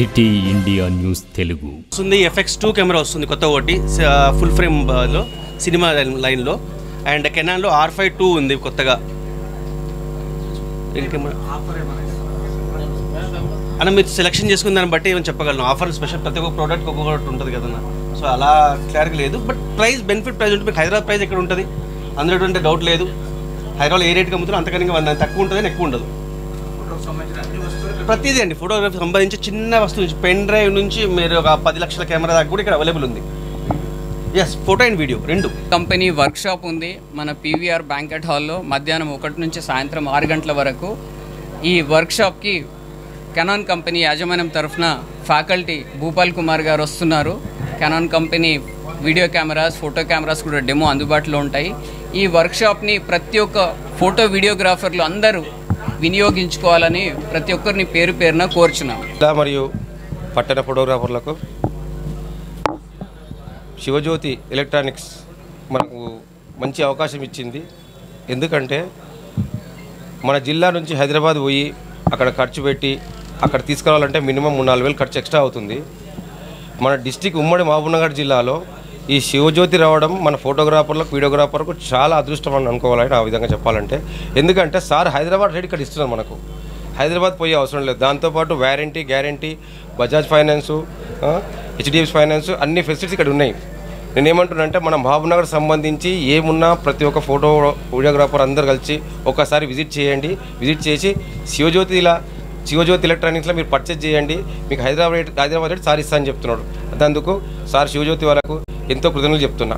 City India news Telugu వస్తుంది. FX2 camera వస్తుంది కొత్త ఒకటి ఫుల్ ఫ్రేమ్ లో సినిమా లైన్ లో. అండ్ కెనాన్ లో R5 II ఉంది కొత్తగా. అన్న మీరు సెలెక్షన్ చేసుకున్న దాన్ని బట్టి ఏమైనా చెప్పగలను. ఆఫర్ స్పెషల్ ప్రతి ఒక్క ప్రోడక్ట్ ఒక్కొక్కటి ఉంటుంది కదన్న. సో అలా క్లియర్గా లేదు. బట్ ప్రైస్ బెనిఫిట్ ప్రైస్ ఉంటుంది. మీకు హైదరాబాద్ ప్రైస్ ఎక్కడ ఉంటుంది అందులో అంటే డౌట్ లేదు. హైదరాబాద్ ఏ రేట్కి అమ్ముతున్నా అంతకన్నా తక్కువ ఉంటుంది, ఎక్కువ ఉండదు. ప్రతిదీ అండి ఫోటోగ్రఫీ సంబంధించి చిన్న వస్తువు నుంచి పెన్ డ్రైవ్ నుంచి మీరు ఒక 10 లక్షల కెమెరా దాకా కూడా ఇక్కడ అవైలబుల్ ఉంది. ఎస్, ఫోటో అండ్ వీడియో రెండు. కంపెనీ వర్క్షాప్ ఉంది మన PVR బ్యాంకెట్ హాల్లో మధ్యాహ్నం 1 నుంచి సాయంత్రం 6 గంటల వరకు. ఈ వర్క్షాప్కి కెనాన్ కంపెనీ యాజమాన్యం తరఫున ఫ్యాకల్టీ భూపాల్ కుమార్ గారు వస్తున్నారు. Canon company video cameras, photo cameras కూడా డెమో అందుబాటులో ఉంటాయి. ఈ వర్క్షాప్ని ప్రతి ఒక్క ఫోటో వీడియోగ్రాఫర్లు అందరూ వినియోగించుకోవాలని ప్రతి ఒక్కరిని పేరు పేరున కోరుచున్నాం. మరియు పట్టణ ఫోటోగ్రాఫర్లకు శివజ్యోతి ఎలక్ట్రానిక్స్ మనకు మంచి అవకాశం ఇచ్చింది. ఎందుకంటే మన జిల్లా నుంచి హైదరాబాద్ పోయి అక్కడ ఖర్చు పెట్టి అక్కడ తీసుకురావాలంటే మినిమం 3-4 వేలు ఖర్చు ఎక్స్ట్రా అవుతుంది. మన డిస్టిక్ ఉమ్మడి మహబూబ్నగర్ జిల్లాలో ఈ శివజ్యోతి రావడం మన ఫోటోగ్రాఫర్లకు వీడియోగ్రాఫర్లకు చాలా అదృష్టం అని అనుకోవాలని ఆ విధంగా చెప్పాలంటే. ఎందుకంటే సార్ హైదరాబాద్ రేట్ ఇక్కడ ఇస్తున్నారు, మనకు హైదరాబాద్ పోయే అవసరం లేదు. దాంతోపాటు warranty, guarantee, Bajaj finance, HDFC finance అన్ని ఫెసిలిటీస్ ఇక్కడ ఉన్నాయి. నేనేమంటున్నానంటే మన మహబూబ్నగర్ సంబంధించి ఏమున్నా ప్రతి ఒక్క ఫోటో వీడియోగ్రాఫర్ అందరు కలిసి ఒకసారి విజిట్ చేయండి. విజిట్ చేసి శివజ్యోతి ఎలక్ట్రానిక్స్లో మీరు పర్చేజ్ చేయండి. మీకు హైదరాబాద్ రేట్ సార్ ఇస్తా అని చెప్తున్నాడు. అందుకు సార్ శివజ్యోతి వాళ్ళకు ఎంతో కృతజ్ఞతలు చెప్తున్నా.